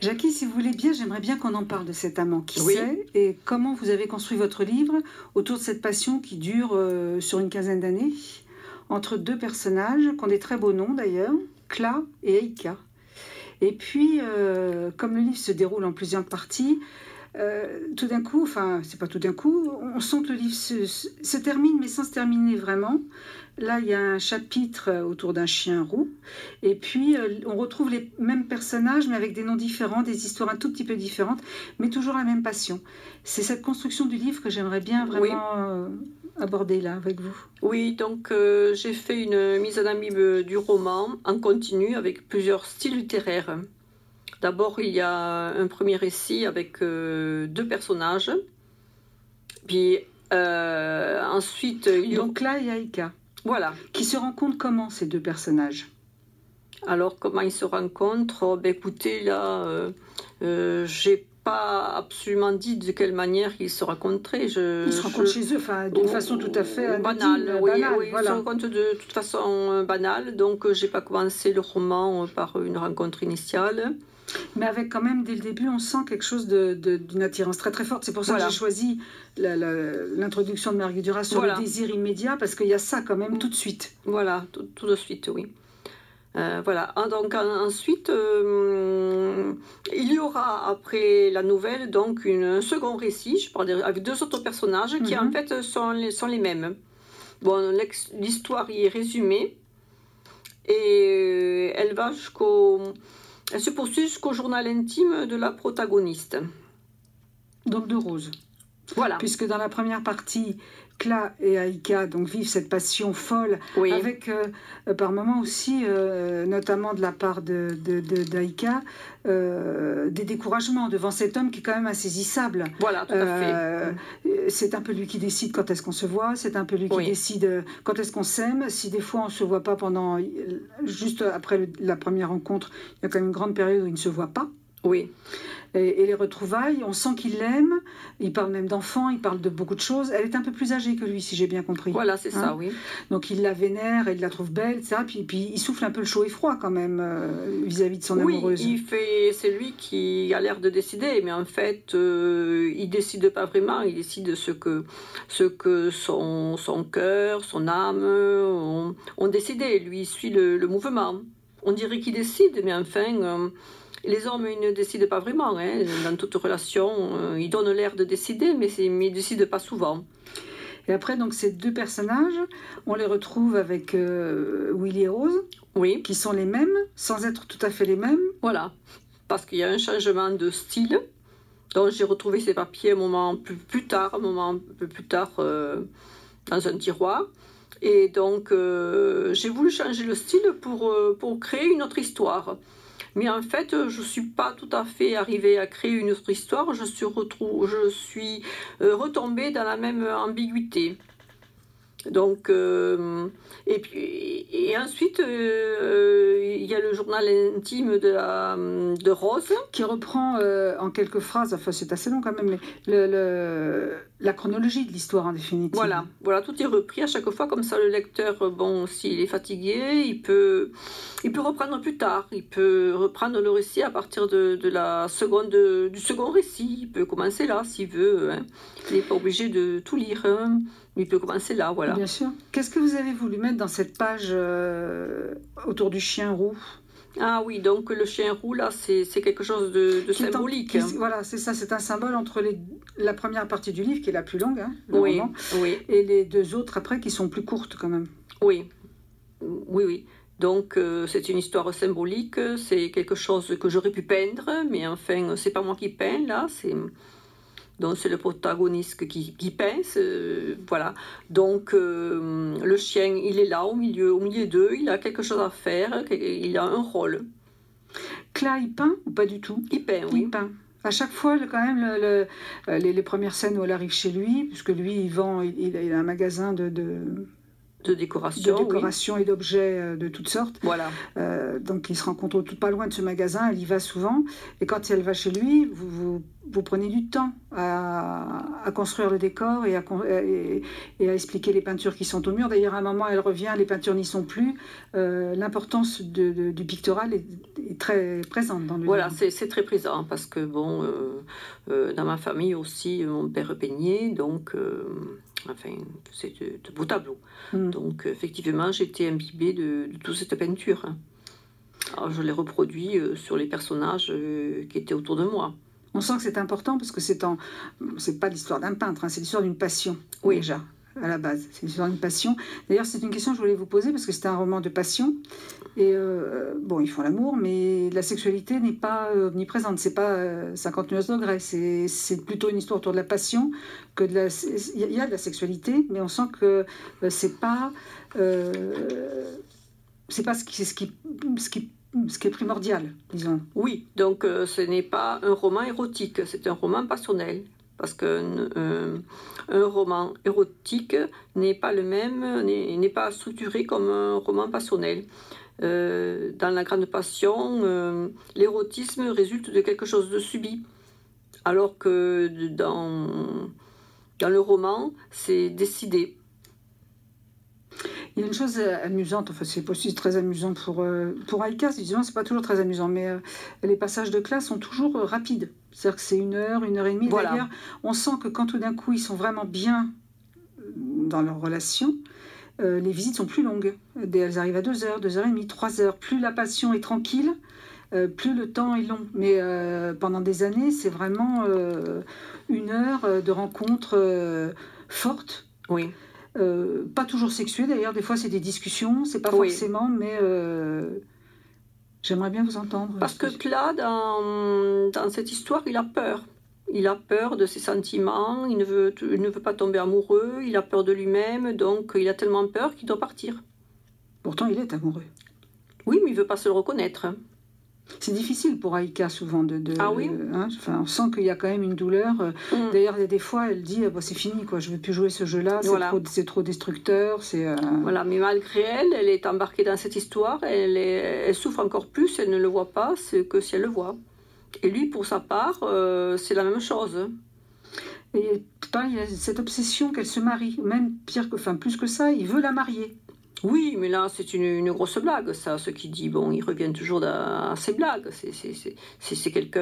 Jackie, si vous voulez bien, j'aimerais bien qu'on en parle de cet amant. Qui Oui. c'est et comment vous avez construit votre livre autour de cette passion qui dure sur une quinzaine d'années entre deux personnages qui ont des très beaux noms d'ailleurs, Kla et Eika. Et puis, comme le livre se déroule en plusieurs parties, tout d'un coup, enfin, c'est pas tout d'un coup, on sent que le livre se termine, mais sans se terminer vraiment. Là, il y a un chapitre autour d'un chien roux, et puis on retrouve les mêmes personnages, mais avec des noms différents, des histoires un tout petit peu différentes, mais toujours la même passion. C'est cette construction du livre que j'aimerais bien vraiment aborder là avec vous. Oui, donc j'ai fait une mise en abîme du roman en continu avec plusieurs styles littéraires. D'abord, il y a un premier récit avec deux personnages. Puis ensuite, Donc là, il y a Eika. Voilà. Qui se rencontrent comment, ces deux personnages? Alors, comment ils se rencontrent? Oh, ben, écoutez, là, j'ai pas absolument dit de quelle manière ils se rencontraient. Ils se rencontrent chez eux, enfin, d'une façon tout à fait banale. Oui, banale, oui, voilà. ils se rencontrent de toute façon banale. Donc, j'ai pas commencé le roman par une rencontre initiale. Mais avec quand même, dès le début, on sent quelque chose d'une attirance très très forte. C'est pour ça que j'ai choisi l'introduction de Marguerite Duras sur le désir immédiat, parce qu'il y a ça quand même tout de suite. Voilà, tout de suite, oui. Voilà. Donc ensuite, il y aura après la nouvelle donc un second récit, je parle avec deux autres personnages qui en fait sont les mêmes. Bon, l'histoire y est résumée et elle se poursuit jusqu'au journal intime de la protagoniste. Donc de Rose. Voilà. Puisque dans la première partie, Kla et Eika donc vivent cette passion folle, avec par moments aussi, notamment de la part d'Eika, des découragements devant cet homme qui est quand même insaisissable. Voilà, tout à fait. C'est un peu lui qui décide quand est-ce qu'on se voit, c'est un peu lui qui décide quand est-ce qu'on s'aime. Si des fois on ne se voit pas juste après la première rencontre, il y a quand même une grande période où il ne se voit pas. Oui. Et les retrouvailles, on sent qu'il l'aime, il parle même d'enfants, il parle de beaucoup de choses. Elle est un peu plus âgée que lui, si j'ai bien compris. Voilà, c'est ça, oui. Donc il la vénère, il la trouve belle, etc. Puis il souffle un peu le chaud et froid quand même vis-à-vis de son amoureuse. Oui, c'est lui qui a l'air de décider, mais en fait, il décide pas vraiment, il décide ce que son cœur, son âme ont décidé. Lui, il suit le mouvement. On dirait qu'il décide, mais enfin... les hommes, ils ne décident pas vraiment, hein. Dans toute relation, ils donnent l'air de décider, mais ils ne décident pas souvent. Et après, donc, ces deux personnages, on les retrouve avec Willy et Rose, qui sont les mêmes, sans être tout à fait les mêmes. Voilà, parce qu'il y a un changement de style. Donc, j'ai retrouvé ces papiers un peu plus tard, dans un tiroir. Et donc, j'ai voulu changer le style pour créer une autre histoire. Mais en fait, je ne suis pas tout à fait arrivée à créer une autre histoire. Je suis retombée dans la même ambiguïté. Donc, et ensuite, il y a le journal intime de Rose. Qui reprend en quelques phrases, enfin c'est assez long quand même, mais la chronologie de l'histoire en définitive. Voilà, tout est repris à chaque fois, comme ça le lecteur, bon, s'il est fatigué, il peut reprendre plus tard, il peut reprendre le récit à partir du second récit, il peut commencer là s'il veut, hein. Il n'est pas obligé de tout lire, hein. Il peut commencer là, voilà. Bien sûr. Qu'est-ce que vous avez voulu mettre dans cette page autour du chien roux? Ah oui, donc le chien roux, là, c'est quelque chose de symbolique. Voilà, c'est ça, c'est un symbole entre la première partie du livre, qui est la plus longue, hein, le oui, roman, oui. Et les deux autres après, qui sont plus courtes quand même. Oui, oui, oui. Donc c'est une histoire symbolique, c'est quelque chose que j'aurais pu peindre, mais enfin, c'est pas moi qui peins, là, donc c'est le protagoniste qui peint, voilà. Donc le chien, il est là au milieu d'eux, il a quelque chose à faire, il a un rôle. Kla, il peint ou pas du tout? Il peint, oui. Il peint. À chaque fois, quand même, les premières scènes où elle arrive chez lui, puisque lui, il a un magasin de décoration, et d'objets de toutes sortes. Voilà. Donc il se rencontre tout pas loin de ce magasin, elle y va souvent. Et quand elle va chez lui, vous prenez du temps à construire le décor et à expliquer les peintures qui sont au mur. D'ailleurs, à un moment, elle revient, les peintures n'y sont plus. L'importance du pictoral est très présente dans le livre. Voilà, c'est très présent parce que, bon, dans ma famille aussi, mon père peignait, donc... Enfin, c'est de beaux tableaux. Donc, effectivement, j'étais imbibée de toute cette peinture. Alors, je l'ai reproduit sur les personnages qui étaient autour de moi. On sent que c'est important parce que c'est pas l'histoire d'un peintre, hein, c'est l'histoire d'une passion, oui. Déjà, à la base. C'est l'histoire d'une passion. D'ailleurs, c'est une question que je voulais vous poser parce que c'est un roman de passion. Et bon, ils font l'amour, mais la sexualité n'est pas omniprésente. C'est pas 50 nuances degrés. C'est plutôt une histoire autour de la passion que il y a de la sexualité, mais on sent que c'est pas ce qui est primordial, disons. Oui, donc ce n'est pas un roman érotique, c'est un roman passionnel. Parce qu'un roman érotique n'est pas le même, n'est pas structuré comme un roman passionnel. Dans La Grande Passion, l'érotisme résulte de quelque chose de subi, alors que dans le roman, c'est décidé. Il y a une chose amusante, enfin c'est possible très amusant pour Aïka, disons, c'est pas toujours très amusant, mais les passages de classe sont toujours rapides. C'est-à-dire que c'est 1 heure, 1 heure et demie. Voilà. D'ailleurs, on sent que quand tout d'un coup ils sont vraiment bien dans leur relation, les visites sont plus longues. Elles arrivent à 2 heures, 2 heures et demie, 3 heures. Plus la passion est tranquille, plus le temps est long. Mais pendant des années, c'est vraiment 1 heure de rencontres fortes. Oui. Pas toujours sexuées d'ailleurs, des fois c'est des discussions, c'est pas forcément, mais j'aimerais bien vous entendre. Parce que Claude, dans cette histoire, il a peur. Il a peur de ses sentiments, il ne veut pas tomber amoureux, il a peur de lui-même, donc il a tellement peur qu'il doit partir. Pourtant, il est amoureux. Oui, mais il ne veut pas se le reconnaître. C'est difficile pour Aïka souvent Ah oui. Enfin, on sent qu'il y a quand même une douleur. D'ailleurs, il y a des fois, elle dit c'est fini, quoi. Je ne veux plus jouer ce jeu-là, c'est trop destructeur. Voilà, mais malgré elle est embarquée dans cette histoire, elle souffre encore plus, elle ne le voit pas que si elle le voit. Et lui, pour sa part, c'est la même chose. Et pareil, il y a cette obsession qu'elle se marie, même plus que ça, il veut la marier. Oui, mais là, c'est une grosse blague, ça, ce qu'il dit. Bon, il revient toujours à ses blagues. C'est quelqu'un